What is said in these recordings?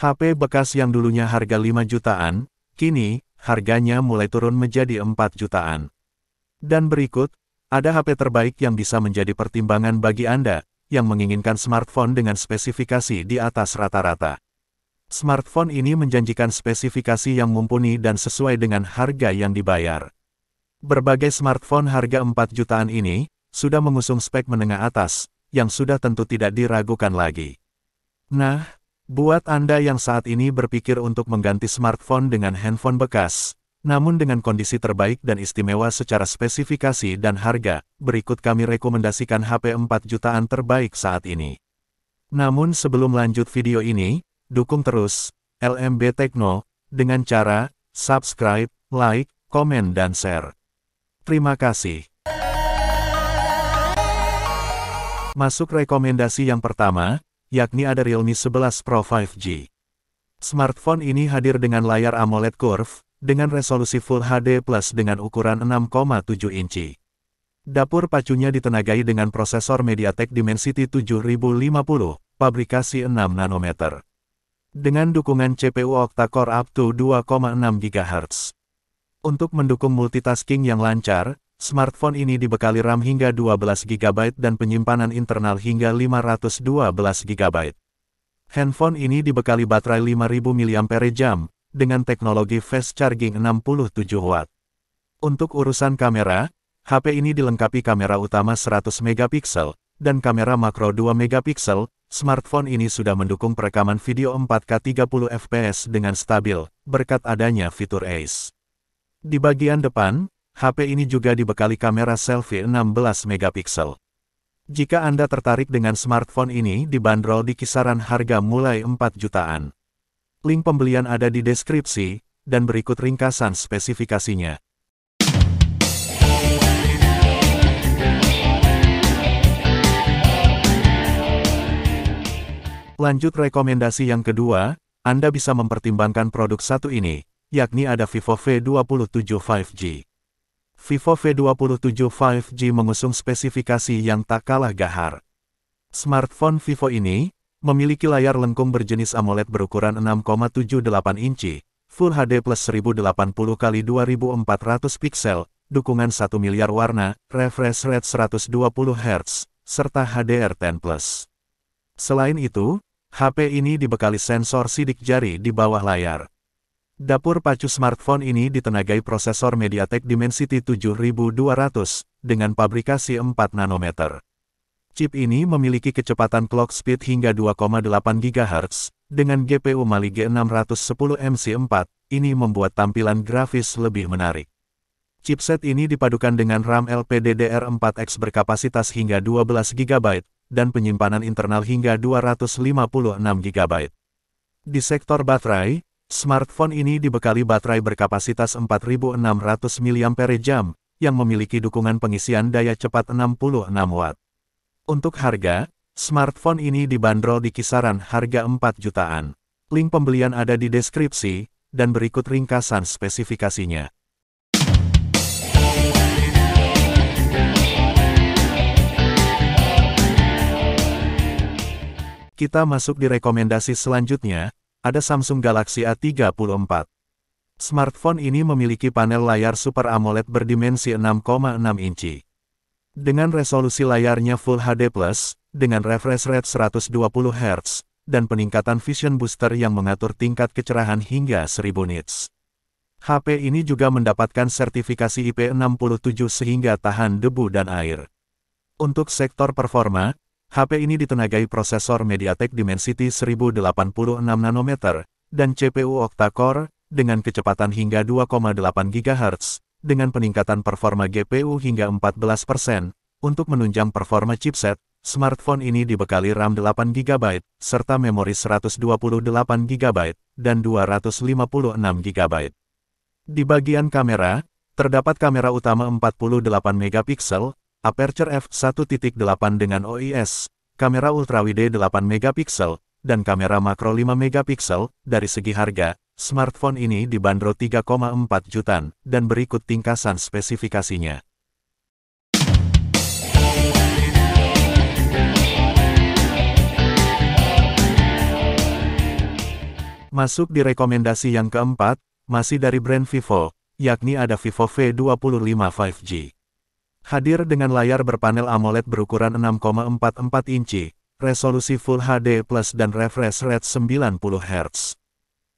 HP bekas yang dulunya harga 5 jutaan, kini, harganya mulai turun menjadi 4 jutaan. Dan berikut, ada HP terbaik yang bisa menjadi pertimbangan bagi Anda, yang menginginkan smartphone dengan spesifikasi di atas rata-rata. Smartphone ini menjanjikan spesifikasi yang mumpuni dan sesuai dengan harga yang dibayar. Berbagai smartphone harga 4 jutaan ini, sudah mengusung spek menengah atas, yang sudah tentu tidak diragukan lagi. Nah, buat Anda yang saat ini berpikir untuk mengganti smartphone dengan handphone bekas, namun dengan kondisi terbaik dan istimewa secara spesifikasi dan harga, berikut kami rekomendasikan HP 4 jutaan terbaik saat ini. Namun sebelum lanjut video ini, dukung terus LMB Tekno dengan cara subscribe, like, komen, dan share. Terima kasih. Masuk rekomendasi yang pertama, yakni ada Realme 11 Pro 5G. Smartphone ini hadir dengan layar AMOLED Curve, dengan resolusi Full HD Plus dengan ukuran 6,7 inci. Dapur pacunya ditenagai dengan prosesor MediaTek Dimensity 7050, pabrikasi 6 nanometer. Dengan dukungan CPU octa-core up to 2,6 GHz. Untuk mendukung multitasking yang lancar, smartphone ini dibekali RAM hingga 12 GB dan penyimpanan internal hingga 512 GB. Handphone ini dibekali baterai 5000 mAh, dengan teknologi fast charging 67 Watt. Untuk urusan kamera, HP ini dilengkapi kamera utama 100 megapiksel, dan kamera makro 2 megapiksel. Smartphone ini sudah mendukung perekaman video 4K 30 fps dengan stabil, berkat adanya fitur ACE. Di bagian depan, HP ini juga dibekali kamera selfie 16 megapiksel. Jika Anda tertarik dengan smartphone ini dibanderol di kisaran harga mulai 4 jutaan. Link pembelian ada di deskripsi, dan berikut ringkasan spesifikasinya. Lanjut rekomendasi yang kedua, Anda bisa mempertimbangkan produk satu ini, yakni ada Vivo V27 5G. Vivo V27 5G mengusung spesifikasi yang tak kalah gahar. Smartphone Vivo ini memiliki layar lengkung berjenis AMOLED berukuran 6,78 inci, Full HD plus 1080x2400 piksel, dukungan 1 miliar warna, refresh rate 120 Hz, serta HDR10+. Selain itu, HP ini dibekali sensor sidik jari di bawah layar. Dapur pacu smartphone ini ditenagai prosesor MediaTek Dimensity 7200, dengan pabrikasi 4 nanometer. Chip ini memiliki kecepatan clock speed hingga 2,8 GHz, dengan GPU Mali G610 MC4, ini membuat tampilan grafis lebih menarik. Chipset ini dipadukan dengan RAM LPDDR4X berkapasitas hingga 12 GB, dan penyimpanan internal hingga 256 GB. Di sektor baterai, smartphone ini dibekali baterai berkapasitas 4600 mAh, yang memiliki dukungan pengisian daya cepat 66 Watt. Untuk harga, smartphone ini dibanderol di kisaran harga 4 jutaan. Link pembelian ada di deskripsi, dan berikut ringkasan spesifikasinya. Kita masuk di rekomendasi selanjutnya, ada Samsung Galaxy A34. Smartphone ini memiliki panel layar Super AMOLED berdimensi 6,6 inci. Dengan resolusi layarnya Full HD+, dengan refresh rate 120 Hz, dan peningkatan Vision Booster yang mengatur tingkat kecerahan hingga 1000 nits. HP ini juga mendapatkan sertifikasi IP67 sehingga tahan debu dan air. Untuk sektor performa, HP ini ditenagai prosesor MediaTek Dimensity 1086 nanometer, dan CPU octa-core, dengan kecepatan hingga 2,8 GHz, dengan peningkatan performa GPU hingga 14%. Untuk menunjang performa chipset, smartphone ini dibekali RAM 8 GB, serta memori 128 GB, dan 256 GB. Di bagian kamera, terdapat kamera utama 48 megapiksel, aperture f1.8 dengan OIS, kamera ultrawide 8 megapiksel, dan kamera makro 5 megapiksel. Dari segi harga, smartphone ini dibanderol 3,4 jutaan, dan berikut ringkasan spesifikasinya. Masuk di rekomendasi yang keempat, masih dari brand Vivo, yakni ada Vivo V25 5G. Hadir dengan layar berpanel AMOLED berukuran 6,44 inci, resolusi Full HD Plus dan refresh rate 90 Hz.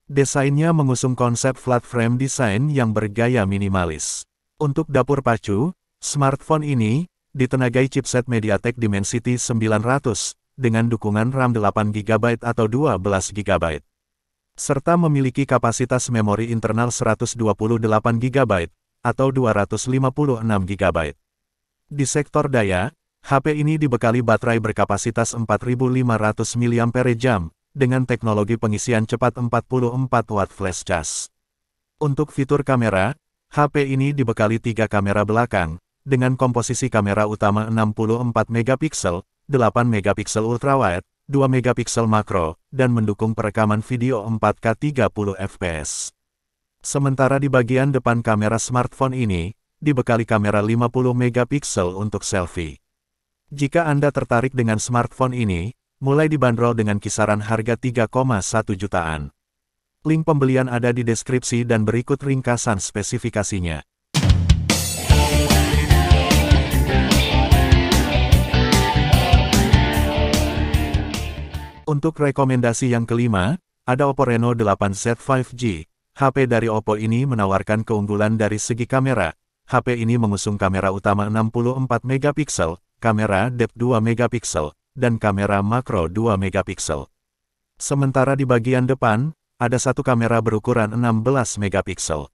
Desainnya mengusung konsep flat frame design yang bergaya minimalis. Untuk dapur pacu, smartphone ini ditenagai chipset MediaTek Dimensity 900, dengan dukungan RAM 8GB atau 12GB. Serta memiliki kapasitas memori internal 128GB, atau 256GB. Di sektor daya, HP ini dibekali baterai berkapasitas 4500 mAh, dengan teknologi pengisian cepat 44 Watt flash charge. Untuk fitur kamera, HP ini dibekali 3 kamera belakang, dengan komposisi kamera utama 64 megapiksel, 8 megapiksel ultrawide, 2 megapiksel makro, dan mendukung perekaman video 4K 30 fps. Sementara di bagian depan kamera smartphone ini, dibekali kamera 50 megapiksel untuk selfie. Jika Anda tertarik dengan smartphone ini, mulai dibanderol dengan kisaran harga 3,1 jutaan. Link pembelian ada di deskripsi dan berikut ringkasan spesifikasinya. Untuk rekomendasi yang kelima, ada Oppo Reno 8Z 5G. HP dari Oppo ini menawarkan keunggulan dari segi kamera. HP ini mengusung kamera utama 64 megapiksel, kamera depth 2 megapiksel, dan kamera makro 2 megapiksel. Sementara di bagian depan, ada satu kamera berukuran 16 megapiksel.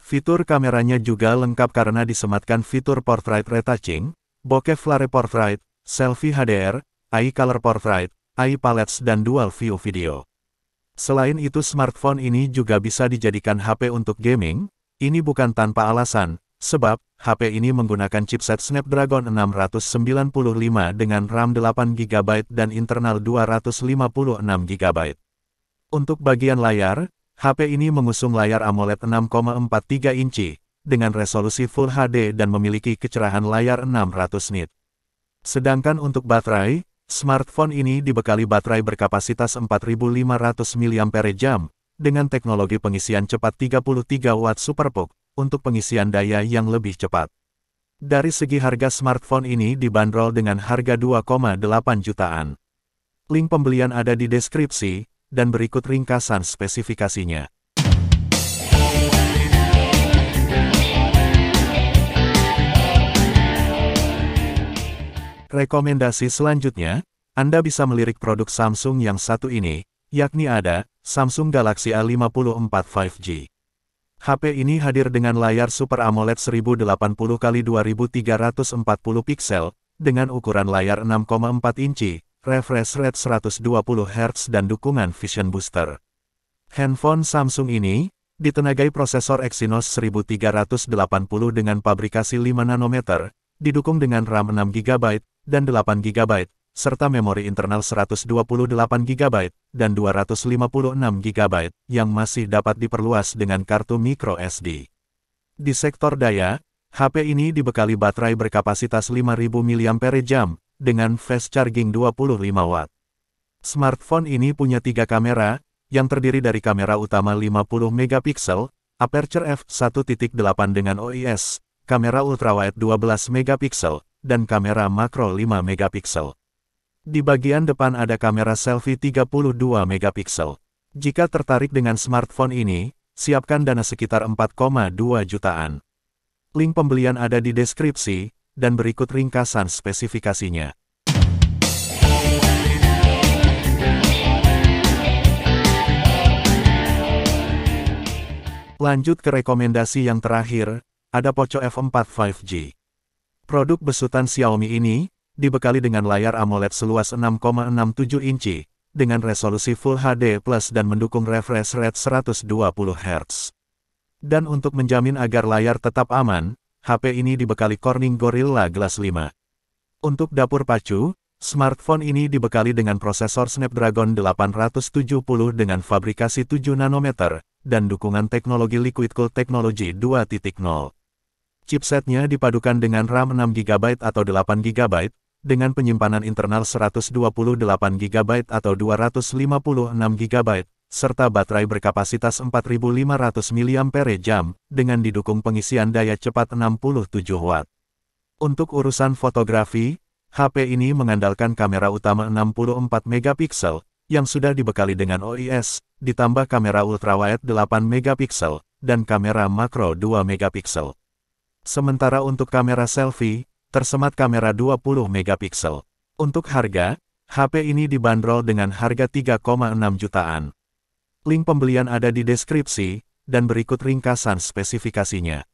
Fitur kameranya juga lengkap karena disematkan fitur Portrait Retouching, Bokeh Flare Portrait, Selfie HDR, AI Color Portrait, AI Palettes dan Dual View Video. Selain itu smartphone ini juga bisa dijadikan HP untuk gaming. Ini bukan tanpa alasan, sebab HP ini menggunakan chipset Snapdragon 695 dengan RAM 8GB dan internal 256GB. Untuk bagian layar, HP ini mengusung layar AMOLED 6,43 inci, dengan resolusi Full HD dan memiliki kecerahan layar 600 nit. Sedangkan untuk baterai, smartphone ini dibekali baterai berkapasitas 4500 mAh, dengan teknologi pengisian cepat 33 Watt SuperPOC, untuk pengisian daya yang lebih cepat. Dari segi harga smartphone ini dibanderol dengan harga 2,8 jutaan. Link pembelian ada di deskripsi, dan berikut ringkasan spesifikasinya. Rekomendasi selanjutnya, Anda bisa melirik produk Samsung yang satu ini, yakni ada Samsung Galaxy A54 5G. HP ini hadir dengan layar Super AMOLED 1080x2340 piksel, dengan ukuran layar 6,4 inci, refresh rate 120 Hz dan dukungan Vision Booster. Handphone Samsung ini ditenagai prosesor Exynos 1380 dengan pabrikasi 5 nanometer, didukung dengan RAM 6GB dan 8GB, serta memori internal 128GB dan 256GB, yang masih dapat diperluas dengan kartu microSD. Di sektor daya, HP ini dibekali baterai berkapasitas 5000 mAh, dengan fast charging 25 Watt. Smartphone ini punya 3 kamera, yang terdiri dari kamera utama 50 megapiksel, aperture f1.8 dengan OIS, kamera ultrawide 12 megapiksel, dan kamera makro 5 megapiksel. Di bagian depan ada kamera selfie 32 megapiksel. Jika tertarik dengan smartphone ini, siapkan dana sekitar 4,2 jutaan. Link pembelian ada di deskripsi, dan berikut ringkasan spesifikasinya. Lanjut ke rekomendasi yang terakhir, ada Poco F4 5G. Produk besutan Xiaomi ini dibekali dengan layar AMOLED seluas 6,67 inci, dengan resolusi Full HD Plus dan mendukung refresh rate 120 Hz. Dan untuk menjamin agar layar tetap aman, HP ini dibekali Corning Gorilla Glass 5. Untuk dapur pacu, smartphone ini dibekali dengan prosesor Snapdragon 870 dengan fabrikasi 7 nanometer, dan dukungan teknologi Liquid Cooled Technology 2.0. Chipsetnya dipadukan dengan RAM 6GB atau 8GB, dengan penyimpanan internal 128GB atau 256GB, serta baterai berkapasitas 4500 mAh dengan didukung pengisian daya cepat 67 Watt. Untuk urusan fotografi, HP ini mengandalkan kamera utama 64 megapiksel, yang sudah dibekali dengan OIS, ditambah kamera ultrawide 8 megapiksel, dan kamera makro 2 megapiksel. Sementara untuk kamera selfie, tersemat kamera 20 megapiksel. Untuk harga, HP ini dibanderol dengan harga 3,6 jutaan. Link pembelian ada di deskripsi, dan berikut ringkasan spesifikasinya.